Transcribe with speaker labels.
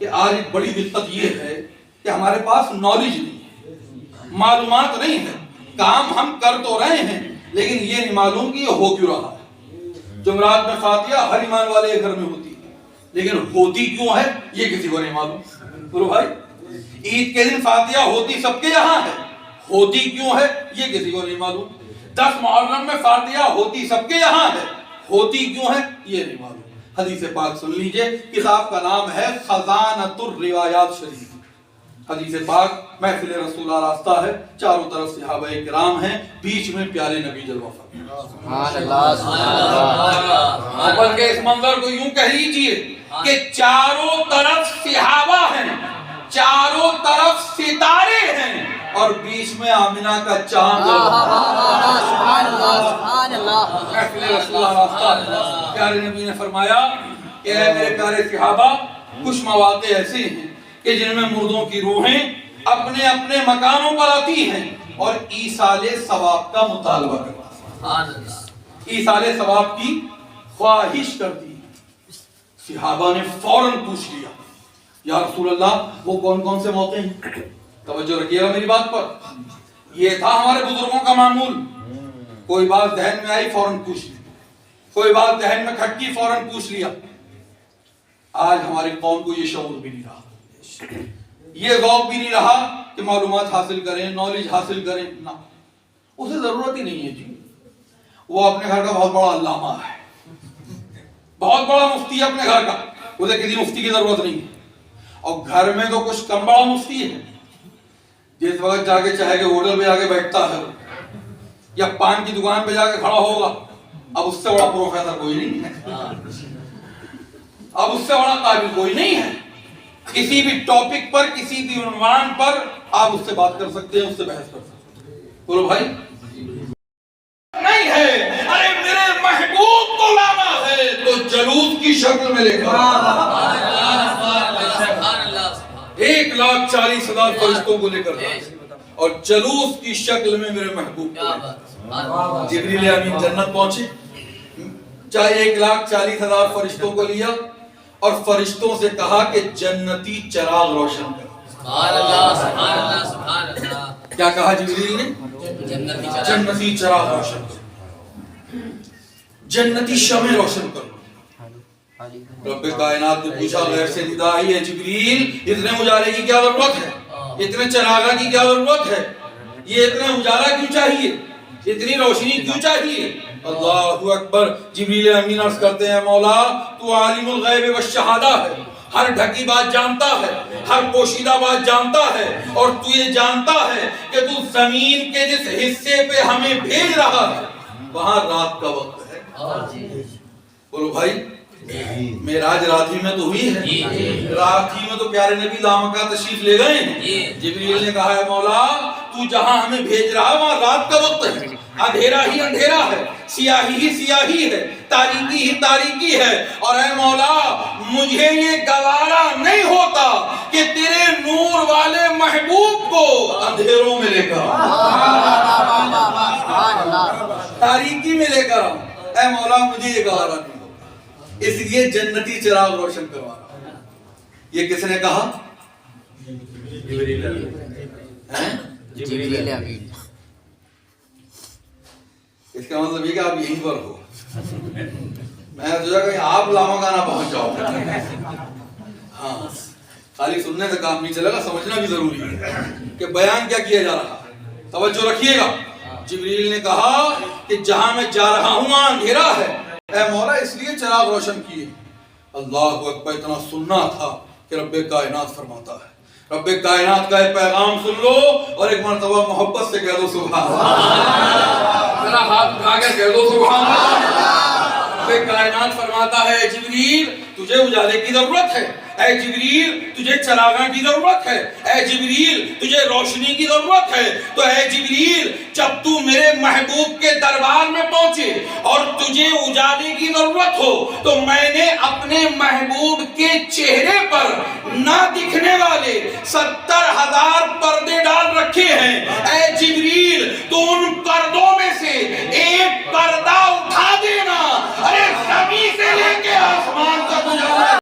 Speaker 1: کہ آج ایک بڑی دقت یہ ہے کہ ہمارے پاس نالج نہیں ہے، معلومات نہیں ہے، کام ہم کر تو رہے ہیں لیکن یہ نہیں معلوم کہ یہ ہو کیوں رہا ہے۔ جمعرات میں فاتحہ ہر ایمان والے کے گھر میں ہوتی ہے لیکن ہوتی کیوں ہے یہ کسی کو نہیں معلوم۔ بولو بھائی، عید کے دن فاتحہ ہوتی سب کے یہاں ہے، ہوتی کیوں ہے یہ کسی کو نہیں معلوم۔ 10 محرم میں فاتحہ ہوتی سب کے یہاں ہے، ہوتی کیوں ہے یہ نہیں معلوم۔ حدیث پاک سن لیجئے، کتاب کا نام ہے خزانۃ الروایات شریف۔ حدیث پاک محفل رسول راستہ ہے، چاروں طرف صحابہ کرام ہیں، بیچ میں پیارے نبی جلوہ فرما۔
Speaker 2: سبحان اللہ سبحان اللہ۔
Speaker 1: بلکہ اس منظر کو یوں کہہ لیجئے کہ چاروں طرف صحابہ ہیں، چاروں طرف ستارے ہیں اور بیچ میں آمنہ کا چاند۔
Speaker 2: سبحان اللہ سبحان اللہ۔
Speaker 1: محفل رسول راستہ، پیارے نبی نے فرمایا کہ اے میرے پیارے صحابہ، کچھ مواقع ایسے ہیں کہ جن میں مردوں کی روحیں اپنے اپنے مکانوں پر آتی ہیں اور ایصال ثواب کا مطالبہ کرتی ہیں، ایصال ثواب کی خواہش کرتی ہیں۔ صحابہ نے فوراً پوچھ لیا یا رسول اللہ وہ کون کون سے موقع ہیں؟ توجہ رکھیے گا میری بات پر، یہ تھا ہمارے بزرگوں کا معمول۔ کوئی بات ذہن میں آئی فوراً پوچھ لی، کوئی بات ذہن میں کھٹکی فوراً پوچھ لیا۔ آج ہماری قوم کو یہ شعور بھی نہیں رہا، یہ ذوق بھی نہیں رہا کہ معلومات حاصل کریں، نالج حاصل کریں، نہ، اسے ضرورت ہی نہیں ہے جی۔ وہ اپنے گھر کا بہت بڑا علامہ ہے، بہت بڑا مفتی ہے اپنے گھر کا، اسے کسی مفتی کی ضرورت نہیں ہے۔ اور گھر میں تو کچھ کم بڑا مفتی ہے، جس وقت جا کے چاہے کہ ہوٹل پہ جا کے بیٹھتا ہے یا پان کی دکان پہ جا کے کھڑا ہوگا، اب اس سے بڑا پروفیسر کوئی نہیں ہے، اب اس سے بڑا قابل کوئی نہیں ہے۔ کسی بھی ٹاپک پر، کسی بھی عنوان پر آپ اس سے بات کر سکتے ہیں، اس سے بحث کر سکتے ہیں۔ بولو بھائی، نہیں ہے، ارے میرے محبوب کو لانا ہے تو جلوس کی شکل میں لے کر 1,40,000 فرشتوں کو لے کر اور جلوس کی شکل میں میرے محبوب کو۔ جبریل امین جنت پہنچے، چاہے 1,40,000 فرشتوں کو لیا اور فرشتوں سے کہا کہ جنتی چراغ روشن کرو۔
Speaker 2: سبحان اللہ سبحان اللہ سبحان اللہ۔
Speaker 1: کیا کہا جبریل نے؟ جنتی چراغ روشن کرو، جنتی شمع روشن کرو۔ رب کائنات نے پوچھا غیر سے ندا آئی ہے جبریل، اتنے اجالے کی کیا ضرورت ہے؟ اتنے چراغاں کی کیا ضرورت ہے؟ یہ اتنا اجالا کیوں چاہیے؟ اتنی روشنی کیوں چاہیے؟ اللہ اکبر۔ جبریل امین عرض کرتے ہیں مولا تو عالم الغیب والشہادہ ہے، ہر ڈھکی بات جانتا ہے، ہر پوشیدہ بات جانتا ہے، اور تو یہ جانتا ہے کہ تو زمین کے جس حصے پہ ہمیں بھیج رہا ہے وہاں رات کا وقت ہے۔ بولو بھائی، معراج رات ہی میں تو ہوئی ہے، رات ہی میں تو پیارے نبی لامکہ تشریف لے گئے ہیں۔ جبریل نے کہا ہے مولا تو جہاں ہمیں بھیج رہا ہے وہاں رات کا وقت ہے، اندھیرا ہی اندھیرا ہے، سیاہی ہی سیاہی ہے، تاریکی ہی تاریکی ہے، اور اے مولا مجھے یہ گوارا نہیں ہوتا کہ تیرے نور والے محبوب کو اندھیروں میں لے کر تاریکی میں لے کر آؤں، اے مولا مجھے یہ گوارا نہیں ہوتا، اس لیے جنتی چراغ روشن کروانا۔ یہ کس نے کہا؟
Speaker 2: جبریل امین۔
Speaker 1: اس کا مطلب یہ کہ آپ یہیں پر ہو، میں سوچا کہ آپ لامکہ نہ پہنچ جاؤ۔ ہاں، خالی سننے سے کام نہیں چلے گا، سمجھنا بھی ضروری ہے کہ بیان کیا کیا جا رہا ہے۔ توجہ رکھیے گا، جبریل نے کہا کہ جہاں میں جا رہا ہوں وہاں اندھیرا ہے، اے مولا اس لیے چراغ روشن کیے۔ اللہ اکبر، اتنا سننا تھا کہ رب کائنات فرماتا ہے، رب کائنات کا ایک پیغام سن لو اور ایک مرتبہ محبت سے کہہ دو سبحان اللہ، ذرا ہاتھ اٹھا کر کہہ دو سبحان اللہ۔ رب کائنات فرماتا ہے جبریل تجھے اجالے کی ضرورت ہے، اے جبریل تجھے چراغاں کی ضرورت ہے، اے جبریل تجھے روشنی کی ضرورت ہے۔ تو اے جبریل جب تو میرے محبوب کے دربار میں پہنچے اور تجھے اجالے کی ضرورت ہو تو میں نے اپنے محبوب کے چہرے پر نہ دکھنے والے 70,000 پردے ڈال رکھے ہیں۔ اے جبریل تو ان پردوں میں سے ایک پردہ اٹھا دینا، ارے زمین سے لے کے آسمان تک اجالا